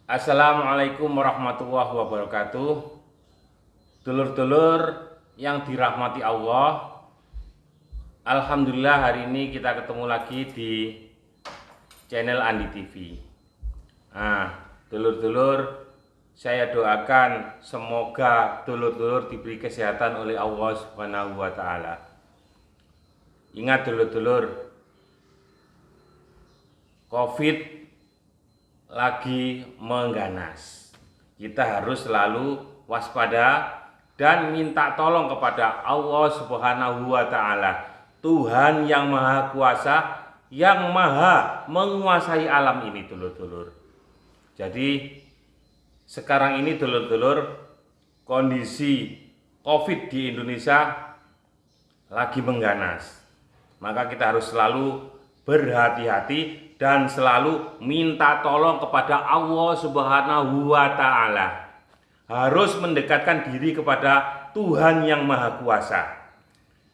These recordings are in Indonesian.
Assalamualaikum warahmatullahi wabarakatuh. Dulur-dulur yang dirahmati Allah, Alhamdulillah hari ini kita ketemu lagi di channel Andi TV. Dulur-dulur, saya doakan semoga dulur-dulur diberi kesehatan oleh Allah Subhanahu wa Ta'ala. Ingat dulur-dulur, COVID lagi mengganas. Kita harus selalu waspada dan minta tolong kepada Allah Subhanahu wa Ta'ala, Tuhan yang Maha Kuasa, yang Maha menguasai alam ini, dulur-dulur. Jadi sekarang ini dulur-dulur, kondisi COVID di Indonesia lagi mengganas. Maka kita harus selalu berhati-hati dan selalu minta tolong kepada Allah Subhanahu wa Ta'ala. Harus mendekatkan diri kepada Tuhan yang Maha Kuasa.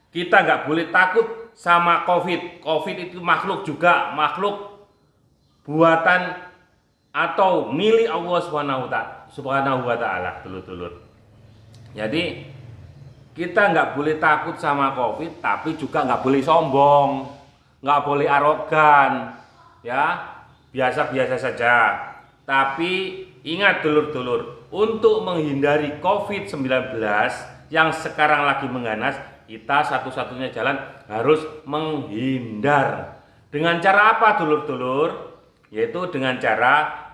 Kita nggak boleh takut sama COVID. COVID itu makhluk juga, makhluk buatan atau milik Allah Subhanahu wa Ta'ala, dulur-dulur. Jadi kita nggak boleh takut sama COVID, tapi juga nggak boleh sombong, nggak boleh arogan, ya, biasa-biasa saja. Tapi ingat dulur-dulur, untuk menghindari COVID-19 yang sekarang lagi mengganas, kita satu-satunya jalan harus menghindar. Dengan cara apa dulur-dulur? Yaitu dengan cara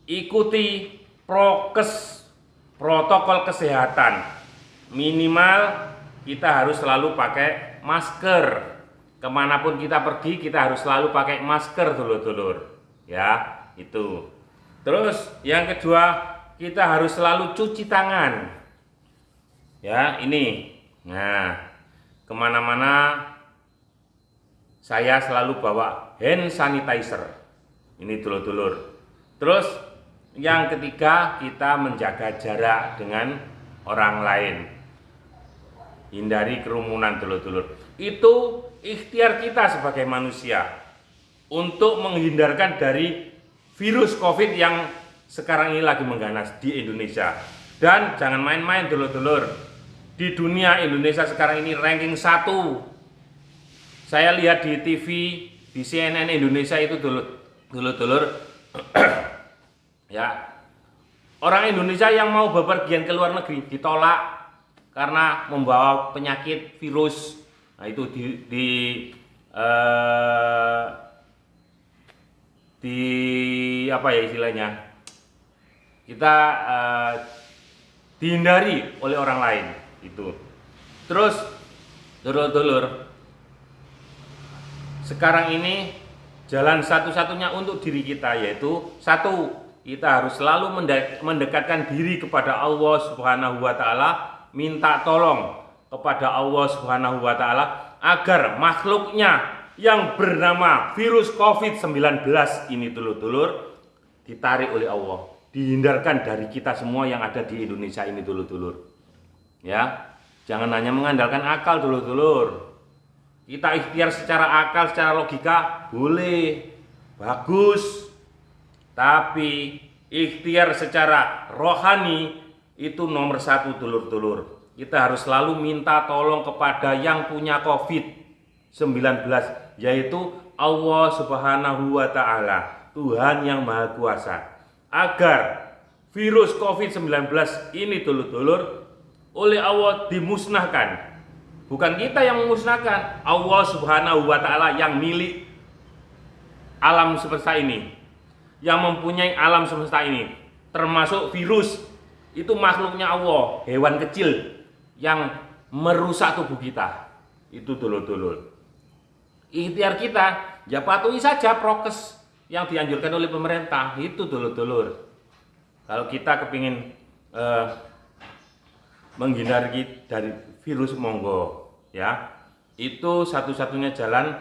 ikuti prokes, protokol kesehatan. Minimal kita harus selalu pakai masker. Kemanapun kita pergi, kita harus selalu pakai masker, dulur-dulur. Ya, itu. Terus yang kedua, kita harus selalu cuci tangan. Ya, ini. Nah, kemana-mana saya selalu bawa hand sanitizer. Ini, dulur-dulur. Terus yang ketiga, kita menjaga jarak dengan orang lain. Hindari kerumunan, dulur-dulur. Itu ikhtiar kita sebagai manusia untuk menghindarkan dari virus COVID yang sekarang ini lagi mengganas di Indonesia. Dan jangan main-main, dulur-dulur. Di dunia, Indonesia sekarang ini ranking 1. Saya lihat di TV, di CNN Indonesia itu, dulur-dulur. Ya, orang Indonesia yang mau bepergian ke luar negeri ditolak karena membawa penyakit virus. Nah, itu apa ya istilahnya, kita dihindari oleh orang lain itu. Terus dulur-dulur, sekarang ini jalan satu-satunya untuk diri kita, yaitu satu, kita harus selalu mendekatkan diri kepada Allah Subhanahu wa Ta'ala, minta tolong kepada Allah Subhanahu wa Ta'ala agar makhluknya yang bernama virus COVID-19 ini, dulur-dulur, ditarik oleh Allah, dihindarkan dari kita semua yang ada di Indonesia ini, dulur-dulur. Ya, jangan hanya mengandalkan akal, dulur-dulur. Kita ikhtiar secara akal, secara logika boleh, bagus. Tapi ikhtiar secara rohani itu nomor satu, dulur-dulur. Kita harus selalu minta tolong kepada yang punya COVID-19, yaitu Allah Subhanahu wa Ta'ala, Tuhan yang Maha Kuasa, agar virus COVID-19 ini, dulur-dulur, oleh Allah dimusnahkan. Bukan kita yang memusnahkan, Allah Subhanahu wa Ta'ala yang milik alam semesta ini, yang mempunyai alam semesta ini, termasuk virus. Itu makhluknya Allah, hewan kecil yang merusak tubuh kita. Itu, dulur-dulur. Ikhtiar kita ya patuhi saja prokes yang dianjurkan oleh pemerintah. Itu, dulur-dulur. Kalau kita kepingin menghindari dari virus, monggo ya. Itu satu-satunya jalan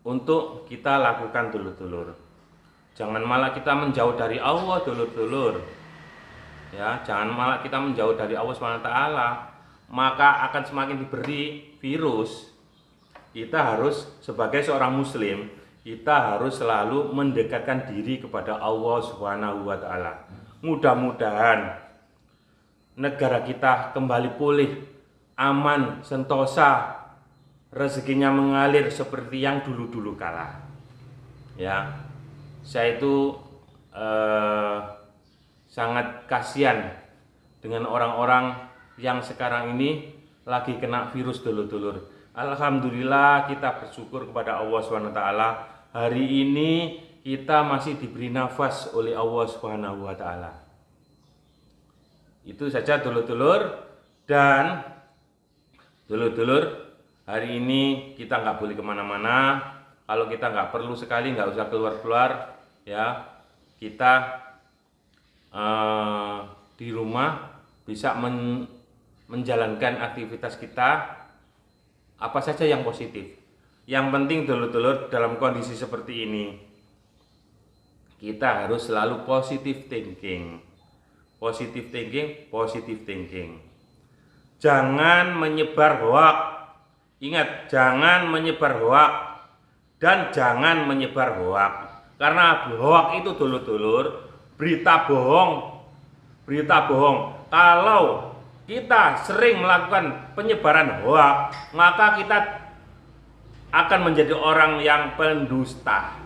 untuk kita lakukan, dulur-dulur. Jangan malah kita menjauh dari Allah, dulur-dulur. Ya, jangan malah kita menjauh dari Allah SWT, maka akan semakin diberi virus. Kita harus sebagai seorang muslim kita harus selalu mendekatkan diri kepada Allah Subhanahu wa taala. Mudah-mudahan negara kita kembali pulih, aman, sentosa, rezekinya mengalir seperti yang dulu-dulu kala. Ya, saya itu sangat kasihan dengan orang-orang yang sekarang ini lagi kena virus, dulur-dulur. Alhamdulillah kita bersyukur kepada Allah SWT. Hari ini kita masih diberi nafas oleh Allah Subhanahu wa taala. Itu saja dulur-dulur. Dan dulur-dulur, hari ini kita nggak boleh kemana-mana. Kalau kita nggak perlu sekali, nggak usah keluar-keluar, ya. Kita di rumah bisa menjalankan aktivitas kita apa saja yang positif. Yang penting dulur-dulur, dalam kondisi seperti ini kita harus selalu positive thinking. Positive thinking, positive thinking. Jangan menyebar hoak. Ingat, jangan menyebar hoak dan jangan menyebar hoak. Karena hoak itu dulur-dulur, berita bohong. Berita bohong. Kalau kita sering melakukan penyebaran hoak, maka kita akan menjadi orang yang pendusta.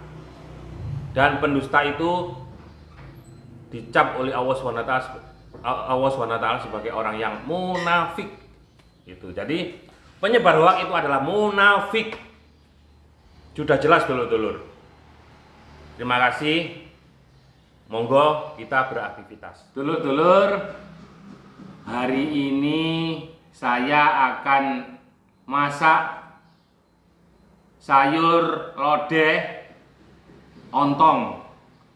Dan pendusta itu dicap oleh Allah SWT sebagai orang yang munafik. Itu. Jadi penyebar hoak itu adalah munafik. Sudah jelas dulur-dulur. Terima kasih. Monggo kita beraktivitas. Dulur-dulur, hari ini saya akan masak sayur lodeh ontong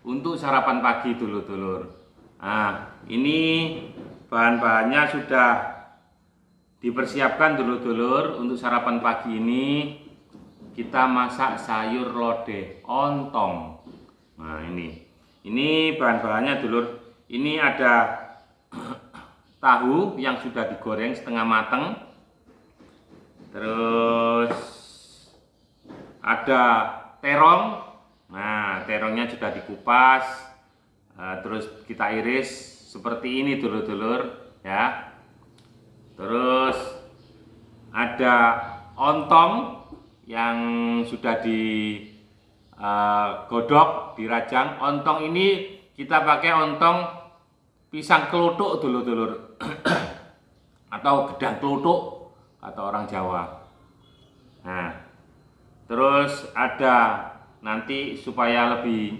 untuk sarapan pagi dulur-dulur. Nah, ini bahan-bahannya sudah dipersiapkan dulur-dulur. Untuk sarapan pagi ini kita masak sayur lodeh ontong. Nah, ini bahan-bahannya dulur. Ini ada tahu yang sudah digoreng setengah mateng, terus ada terong. Nah, terongnya sudah dikupas, terus kita iris seperti ini dulur-dulur, ya. Terus ada ontong yang sudah digodok, dirajang. Ontong ini kita pakai ontong pisang kelutuk dulur-dulur atau gedang kelutuk kata orang Jawa. Nah, terus ada nanti supaya lebih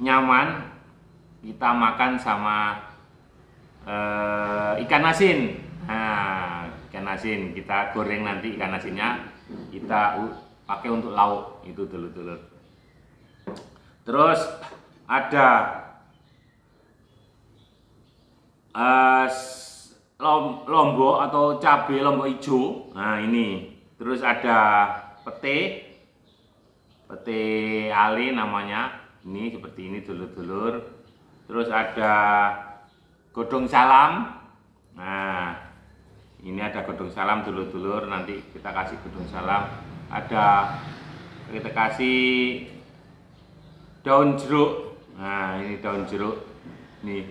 nyaman kita makan sama ikan asin. Nah, ikan asin kita goreng, nanti ikan asinnya kita pakai untuk lauk itu dulur-dulur. Terus ada lombok atau cabai lombok hijau. Nah, ini. Terus ada pete ale namanya. Ini seperti ini dulur-dulur. Terus ada godong salam. Nah, ini ada godong salam dulur-dulur. Nanti kita kasih godong salam. Ada kita kasih daun jeruk. Nah, ini daun jeruk. Nih.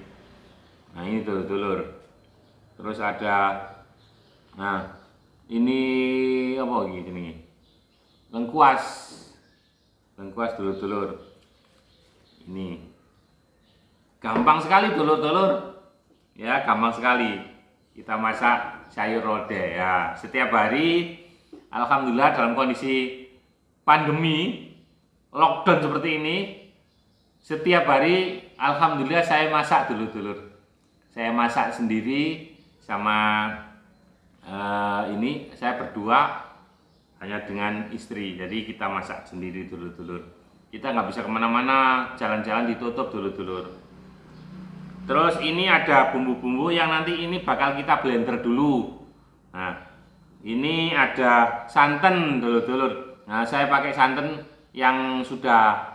Nah, ini dulur-dulur. Terus ada, nah ini apa gini? Lengkuas dulur-dulur. Ini gampang sekali dulur-dulur. Ya, gampang sekali. Kita masak sayur lodeh ya. Setiap hari, alhamdulillah dalam kondisi pandemi, lockdown seperti ini, setiap hari alhamdulillah saya masak dulur-dulur. Saya masak sendiri sama ini saya berdua hanya dengan istri. Jadi kita masak sendiri dulur-dulur. Kita nggak bisa kemana-mana, jalan-jalan ditutup dulur-dulur. Terus ini ada bumbu-bumbu yang nanti ini bakal kita blender dulu. Nah, ini ada santan dulur-dulur. Nah, saya pakai santan yang sudah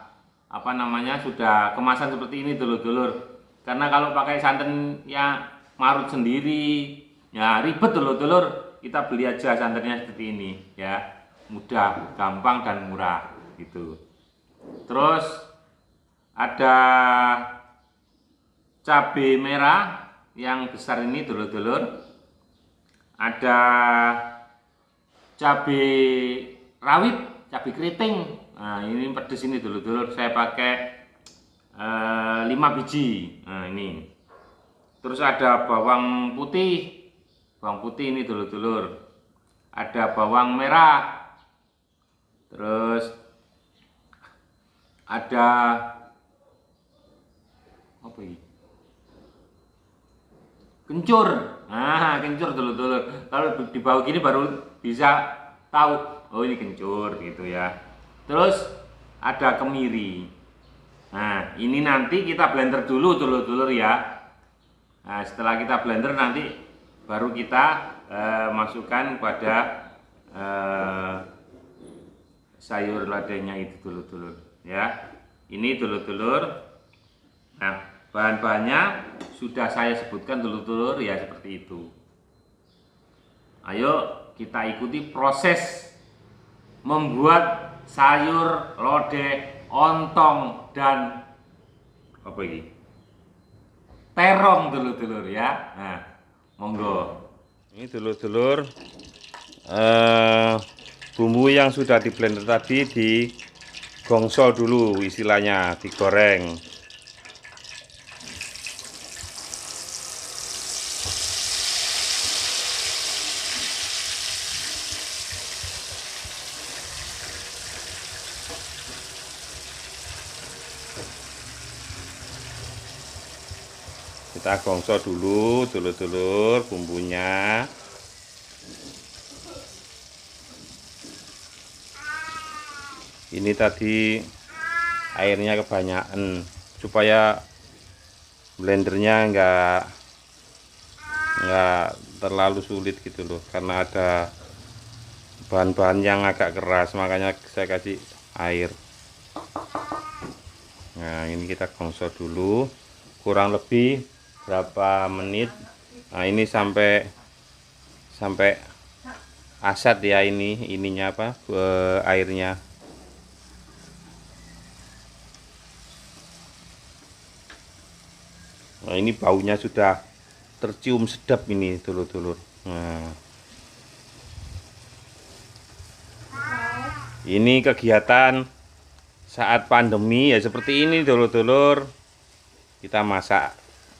sudah kemasan seperti ini dulur-dulur. Karena kalau pakai santan yang marut sendiri, ya ribet dulur-dulur. Kita beli aja santannya seperti ini, ya. Mudah, gampang dan murah. gitu. Terus ada cabai merah yang besar ini dulur-dulur. Ada cabai rawit, cabai keriting. Nah, ini pedes ini dulur-dulur. Saya pakai 5 biji. Nah, ini. Terus ada bawang putih. Bawang putih ini dulur-dulur. Ada bawang merah. Terus ada apa ini? Kencur. Nah, kencur dulur-dulur. Kalau di bawah gini baru bisa tahu, oh ini kencur gitu ya. Terus ada kemiri. Nah, ini nanti kita blender dulu dulur-dulur ya. Nah, setelah kita blender nanti baru kita masukkan pada sayur ladenya itu dulur-dulur ya. Ini dulur-dulur. Nah, bahan-bahannya sudah saya sebutkan dulur-dulur ya, seperti itu. Ayo kita ikuti proses membuat sayur lodeh, ontong, dan apa ini? Terong dulur-dulur ya. Nah, monggo. Ini dulur-dulur bumbu yang sudah di blender tadi digongso dulu, istilahnya digoreng. Kita gongso dulu dulur-dulur bumbunya. Ini tadi airnya kebanyakan supaya blendernya enggak terlalu sulit gitu loh, karena ada bahan-bahan yang agak keras, makanya saya kasih air. Nah, ini kita gongso dulu kurang lebih berapa menit. Nah, ini sampai asat ya, ininya apa, airnya. Nah, ini baunya sudah tercium sedap ini dulur-dulur. Nah, ini kegiatan saat pandemi ya seperti ini dulur-dulur. Kita masak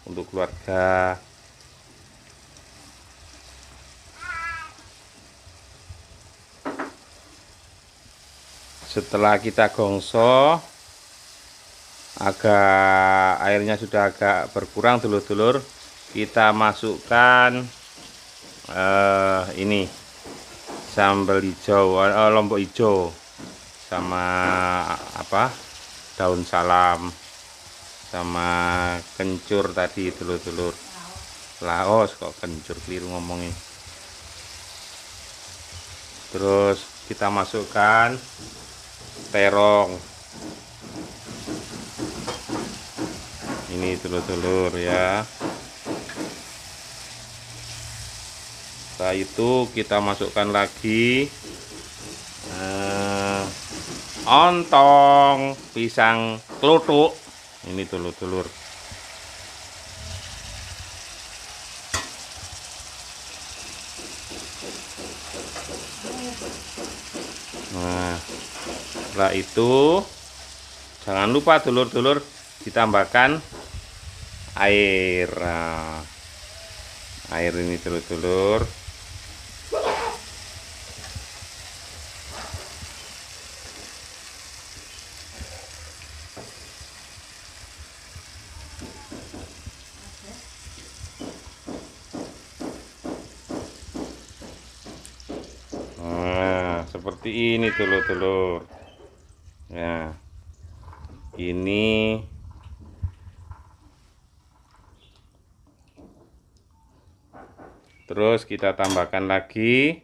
untuk keluarga. Setelah kita gongso, airnya sudah agak berkurang dulur-dulur, kita masukkan ini sambal hijau, lombok hijau sama apa, daun salam, sama kencur tadi dulur-dulur. Laos kok kencur, keliru ngomongin. Terus kita masukkan terong ini dulur-dulur ya. Setelah itu kita masukkan lagi ontong, pisang kluthuk ini dulur-dulur. Nah, setelah itu jangan lupa dulur-dulur ditambahkan air. Nah, air ini dulur-dulur. Nah, seperti ini dulur-dulur. Nah, ini terus kita tambahkan lagi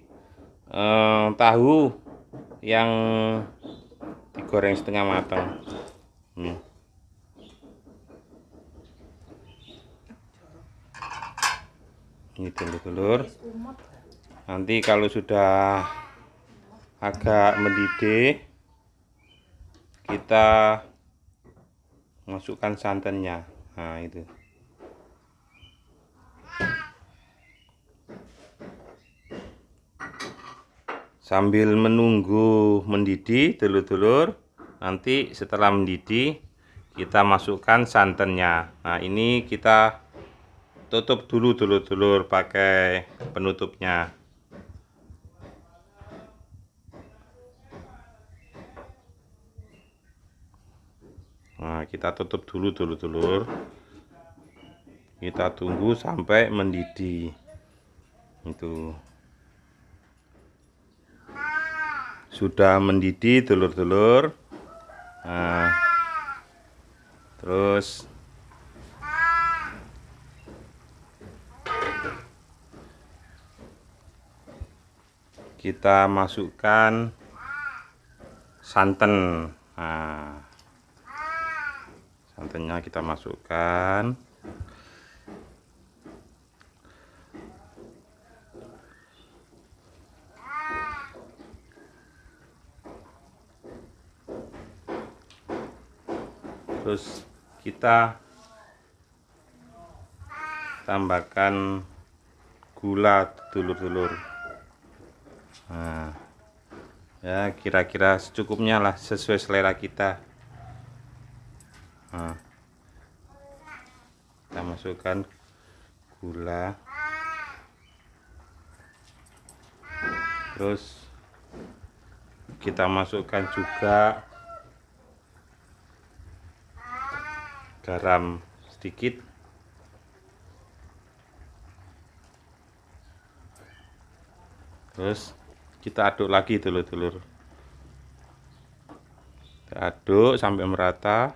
tahu yang digoreng setengah matang. Ini dulur-dulur. Nanti kalau sudah agak mendidih, kita masukkan santannya. Nah, itu. Sambil menunggu mendidih, dulur-dulur, nanti setelah mendidih kita masukkan santannya. Nah, ini kita tutup dulu dulur-dulur pakai penutupnya. Nah, kita tutup dulu dulur-dulur. Kita tunggu sampai mendidih. Itu. Sudah mendidih dulur-dulur. Nah, terus kita masukkan santan. Nah, santannya kita masukkan. Terus kita tambahkan gula dulur-dulur. Nah, ya kira-kira secukupnya lah, sesuai selera kita. Nah, kita masukkan gula, terus kita masukkan juga garam sedikit, terus kita aduk lagi dulur-dulur. Kita aduk sampai merata.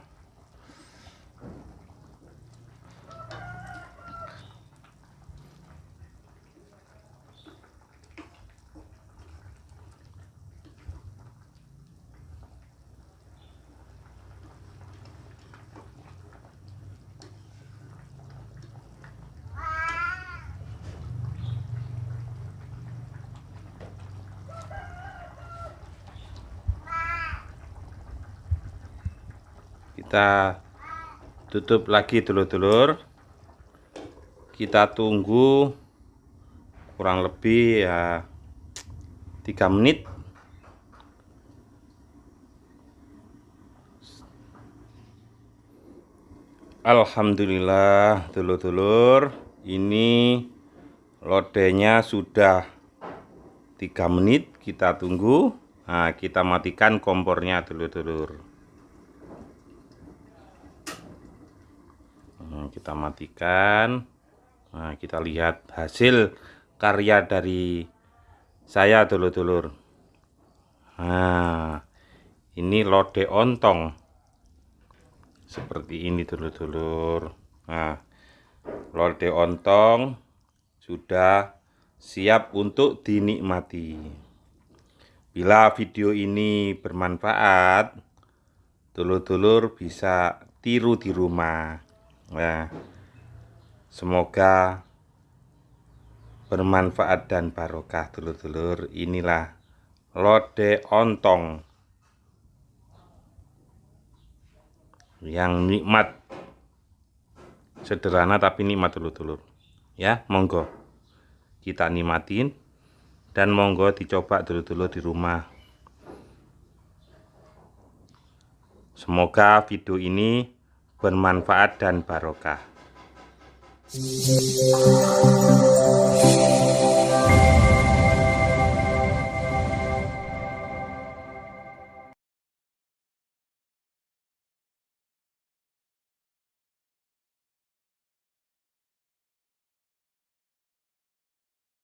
Kita tutup lagi dulur-dulur. Kita tunggu kurang lebih ya 3 menit. Alhamdulillah dulur-dulur, ini lodehnya sudah 3 menit. Kita tunggu. Nah, kita matikan kompornya dulur-dulur. Kita matikan. Nah, kita lihat hasil karya dari saya dulur-dulur. Nah, ini lodeh ontong seperti ini dulur-dulur. Nah, lodeh ontong sudah siap untuk dinikmati. Bila video ini bermanfaat, dulur-dulur bisa tiru di rumah. Nah, semoga bermanfaat dan barokah dulur-dulur. Inilah lodeh ontong yang nikmat, sederhana tapi nikmat dulur-dulur. Ya, monggo kita nikmatin dan monggo dicoba dulur-dulur di rumah. Semoga video ini bermanfaat dan barokah.